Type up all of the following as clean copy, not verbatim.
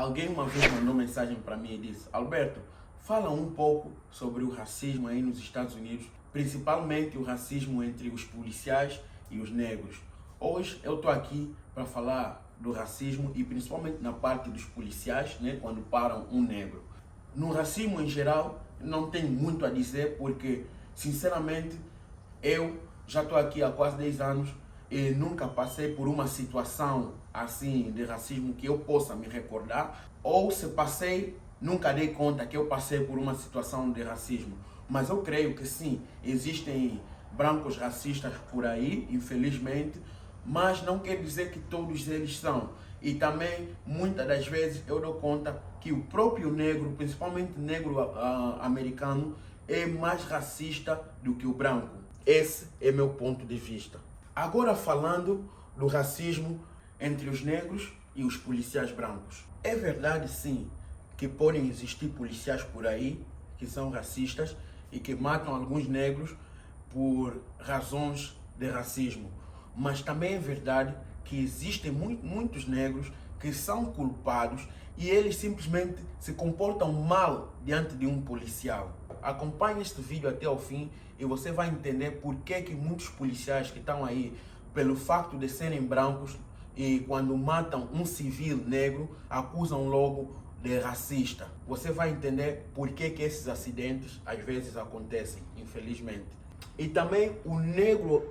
Alguém uma vez mandou mensagem para mim e disse: Alberto, fala um pouco sobre o racismo aí nos Estados Unidos, principalmente o racismo entre os policiais e os negros. Hoje eu estou aqui para falar do racismo e principalmente na parte dos policiais, né, quando param um negro. No racismo em geral, não tenho muito a dizer porque, sinceramente, eu já estou aqui há quase 10 anos e nunca passei por uma situação assim de racismo que eu possa me recordar, ou se passei, nunca dei conta que eu passei por uma situação de racismo. Mas eu creio que sim, existem brancos racistas por aí, infelizmente, mas não quer dizer que todos eles são. E também, muitas das vezes, eu dou conta que o próprio negro, principalmente negro americano, é mais racista do que o branco. Esse é meu ponto de vista. Agora falando do racismo entre os negros e os policiais brancos. É verdade sim que podem existir policiais por aí que são racistas e que matam alguns negros por razões de racismo. Mas também é verdade que existem muitos negros que são culpados e eles simplesmente se comportam mal diante de um policial. Acompanhe este vídeo até o fim e você vai entender por que muitos policiais que estão aí, pelo facto de serem brancos, e quando matam um civil negro, acusam logo de racista. Você vai entender por que esses acidentes às vezes acontecem, infelizmente. E também o negro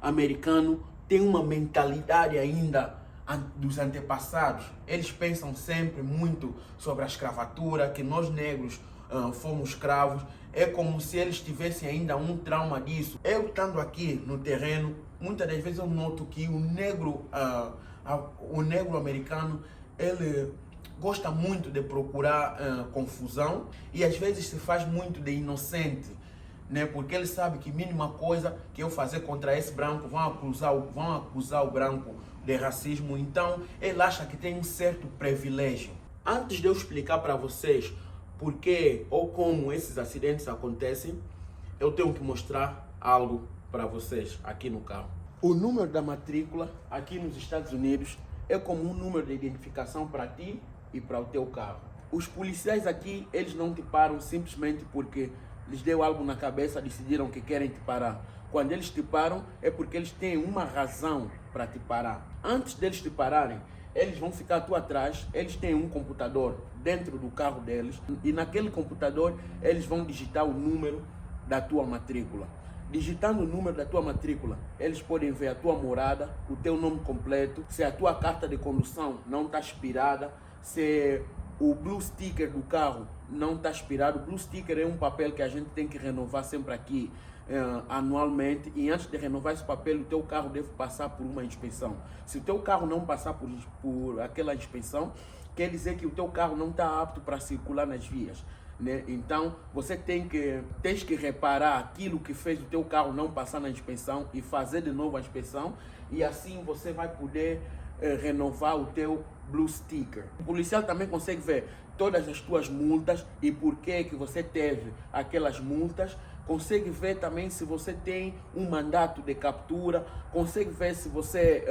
americano tem uma mentalidade ainda dos antepassados. Eles pensam sempre muito sobre a escravatura, que nós negros fomos escravos. É como se eles tivessem ainda um trauma disso. Eu estando aqui no terreno, muitas das vezes eu noto que o negro americano, ele gosta muito de procurar confusão e às vezes se faz muito de inocente, né? Porque ele sabe que mínima coisa que eu fazer contra esse branco vão acusar o branco de racismo. Então ele acha que tem um certo privilégio. Antes de eu explicar para vocês por que ou como esses acidentes acontecem, eu tenho que mostrar algo para vocês aqui no carro. O número da matrícula aqui nos Estados Unidos é como um número de identificação para ti e para o teu carro. Os policiais aqui, eles não te param simplesmente porque lhes deu algo na cabeça, decidiram que querem te parar. Quando eles te param, é porque eles têm uma razão para te parar. Antes deles te pararem, eles vão ficar tu atrás, eles têm um computador dentro do carro deles e naquele computador eles vão digitar o número da tua matrícula. Digitando o número da tua matrícula, eles podem ver a tua morada, o teu nome completo, se a tua carta de condução não está expirada, se o blue sticker do carro não está expirado. O blue sticker é um papel que a gente tem que renovar sempre aqui anualmente, e antes de renovar esse papel, o teu carro deve passar por uma inspeção. Se o teu carro não passar por aquela inspeção, quer dizer que o teu carro não está apto para circular nas vias, né? Então você tens que reparar aquilo que fez o teu carro não passar na inspeção e fazer de novo a inspeção, e assim você vai poder renovar o teu blue sticker. O policial também consegue ver todas as tuas multas e por que você teve aquelas multas. Consegue ver também se você tem um mandato de captura. Consegue ver se você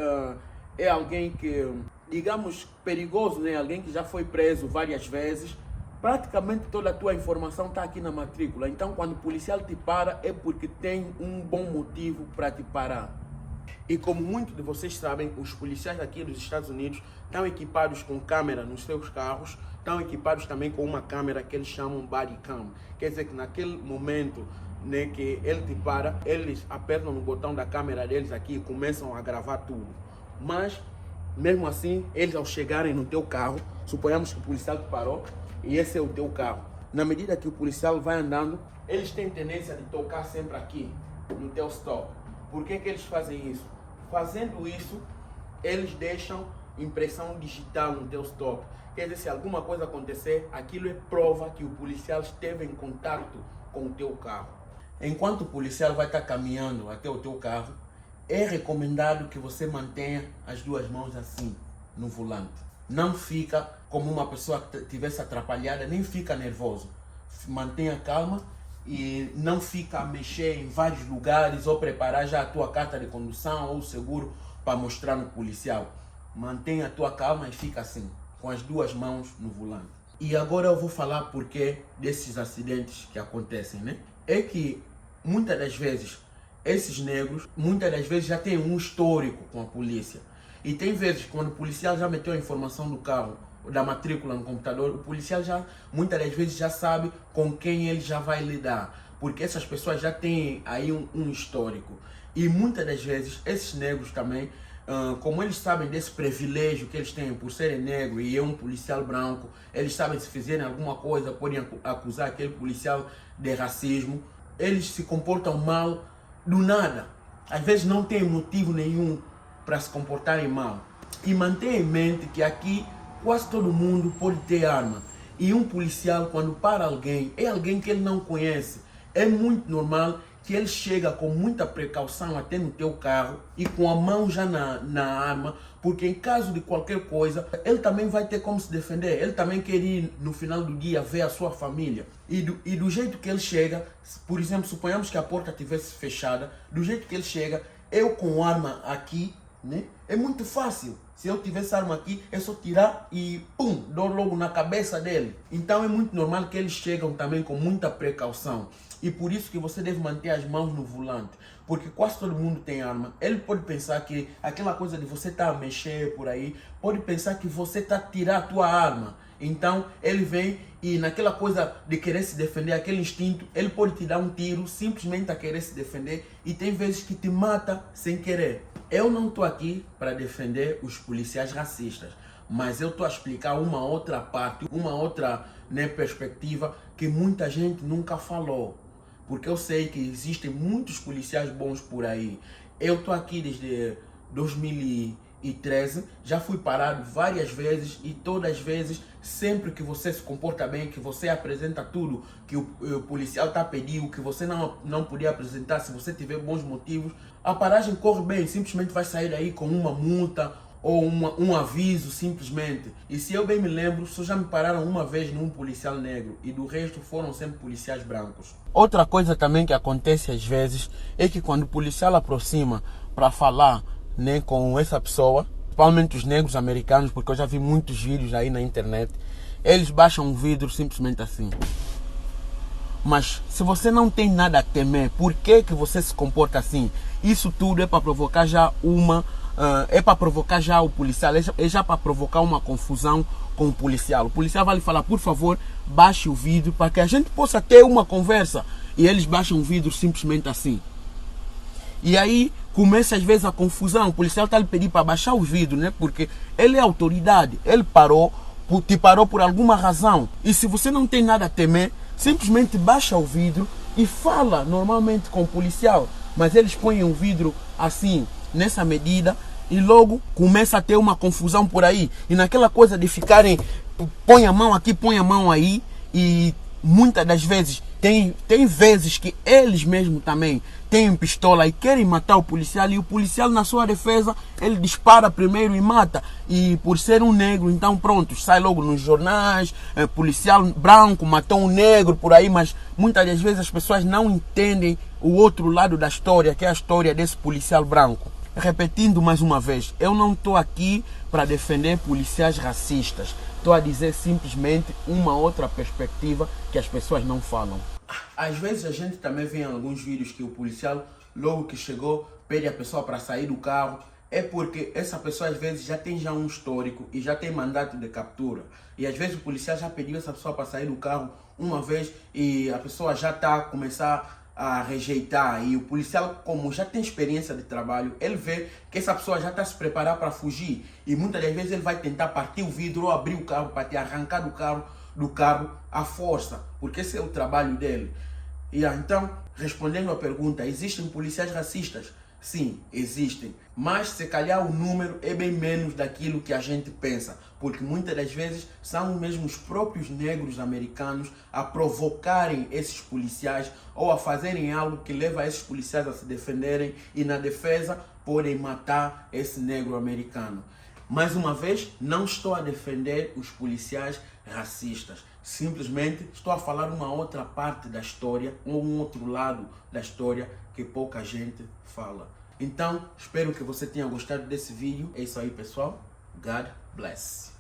é alguém que, digamos, perigoso, né? Alguém que já foi preso várias vezes. Praticamente toda a tua informação está aqui na matrícula. Então, quando o policial te para, é porque tem um bom motivo para te parar. E como muitos de vocês sabem, os policiais aqui dos Estados Unidos estão equipados com câmera nos seus carros, estão equipados também com uma câmera que eles chamam body cam. Quer dizer que naquele momento, né, que ele te para, eles apertam no botão da câmera deles aqui e começam a gravar tudo. Mas, mesmo assim, eles ao chegarem no teu carro, suponhamos que o policial te parou e esse é o teu carro. Na medida que o policial vai andando, eles têm tendência de tocar sempre aqui, no teu stop. Por que eles fazem isso? Fazendo isso, eles deixam impressão digital no teu stop. Quer dizer, se alguma coisa acontecer, aquilo é prova que o policial esteve em contato com o teu carro. Enquanto o policial vai estar caminhando até o teu carro, é recomendado que você mantenha as duas mãos assim, no volante. Não fica como uma pessoa que estivesse atrapalhada, nem fica nervoso. Mantenha calma e não fica a mexer em vários lugares ou preparar já a tua carta de condução ou seguro para mostrar no policial. Mantenha a tua calma e fica assim. com as duas mãos no volante. E agora eu vou falar porque desses acidentes que acontecem, né? É que muitas das vezes esses negros, muitas das vezes já têm um histórico com a polícia. E tem vezes quando o policial já meteu a informação do carro, da matrícula no computador, o policial já, muitas das vezes, já sabe com quem ele já vai lidar. Porque essas pessoas já têm aí um histórico. E muitas das vezes esses negros também, como eles sabem desse privilégio que eles têm por serem negros e é um policial branco, eles sabem se fizerem alguma coisa, podem acusar aquele policial de racismo. Eles se comportam mal do nada. Às vezes não tem motivo nenhum para se comportarem mal. E mantenha em mente que aqui quase todo mundo pode ter arma. E um policial, quando para alguém, é alguém que ele não conhece. É muito normal que ele chega com muita precaução até no teu carro e com a mão já na arma, porque em caso de qualquer coisa, ele também vai ter como se defender. Ele também quer ir no final do dia ver a sua família. E do jeito que ele chega, por exemplo, suponhamos que a porta estivesse fechada, do jeito que ele chega, eu com arma aqui, né? É muito fácil. Se eu tivesse arma aqui, é só tirar e pum, dou logo na cabeça dele. Então é muito normal que eles chegam também com muita precaução. E por isso que você deve manter as mãos no volante. Porque quase todo mundo tem arma. Ele pode pensar que aquela coisa de você estar a mexer por aí, pode pensar que você está a tirar a tua arma. Então ele vem e naquela coisa de querer se defender, aquele instinto, ele pode te dar um tiro simplesmente a querer se defender. E tem vezes que te mata sem querer. Eu não estou aqui para defender os policiais racistas, mas eu estou a explicar uma outra parte, uma outra, né, perspectiva que muita gente nunca falou. Porque eu sei que existem muitos policiais bons por aí. Eu estou aqui desde 2013, já fui parado várias vezes e todas as vezes, sempre que você se comporta bem, que você apresenta tudo que o policial está pedindo, que você não podia apresentar, se você tiver bons motivos, a paragem corre bem, simplesmente vai sair daí com uma multa ou um aviso simplesmente. E se eu bem me lembro, só já me pararam uma vez num policial negro e do resto foram sempre policiais brancos. Outra coisa também que acontece às vezes é que quando o policial aproxima para falar, né, com essa pessoa, principalmente os negros americanos, porque eu já vi muitos vídeos aí na internet, eles baixam o vidro simplesmente assim. Mas se você não tem nada a temer, por que você se comporta assim? Isso tudo é para provocar já o policial, é já para provocar uma confusão com o policial. O policial vai lhe falar, por favor, baixe o vidro para que a gente possa ter uma conversa. E eles baixam o vidro simplesmente assim. E aí começa às vezes a confusão. O policial está lhe pedindo para baixar o vidro, né? Porque ele é autoridade, ele te parou por alguma razão. E se você não tem nada a temer, simplesmente baixa o vidro e fala normalmente com o policial. Mas eles põem o vidro assim, nessa medida, e logo começa a ter uma confusão por aí. E naquela coisa de ficarem, põe a mão aqui, põe a mão aí, e muitas das vezes, tem vezes que eles mesmos também têm pistola e querem matar o policial, e o policial, na sua defesa, ele dispara primeiro e mata. E por ser um negro, então pronto, sai logo nos jornais, policial branco matou um negro por aí, mas muitas das vezes as pessoas não entendem o outro lado da história, que é a história desse policial branco. Repetindo mais uma vez, eu não estou aqui para defender policiais racistas. Estou a dizer simplesmente uma outra perspectiva que as pessoas não falam. Às vezes a gente também vê em alguns vídeos que o policial, logo que chegou, pede a pessoa para sair do carro. É porque essa pessoa às vezes já tem um histórico e já tem mandato de captura. E às vezes o policial já pediu essa pessoa para sair do carro uma vez e a pessoa já está a começar a rejeitar, e o policial, como já tem experiência de trabalho, ele vê que essa pessoa já está a se preparar para fugir, e muitas das vezes ele vai tentar partir o vidro ou abrir o carro para te arrancar do carro à força, porque esse é o trabalho dele. E então, respondendo à pergunta, existem policiais racistas? Sim, existem, mas se calhar o número é bem menos daquilo que a gente pensa, porque muitas das vezes são mesmo os próprios negros americanos a provocarem esses policiais ou a fazerem algo que leva esses policiais a se defenderem e na defesa podem matar esse negro americano. Mais uma vez, não estou a defender os policiais racistas. Simplesmente estou a falar uma outra parte da história, ou um outro lado da história que pouca gente fala. Então, espero que você tenha gostado desse vídeo. É isso aí, pessoal. God bless.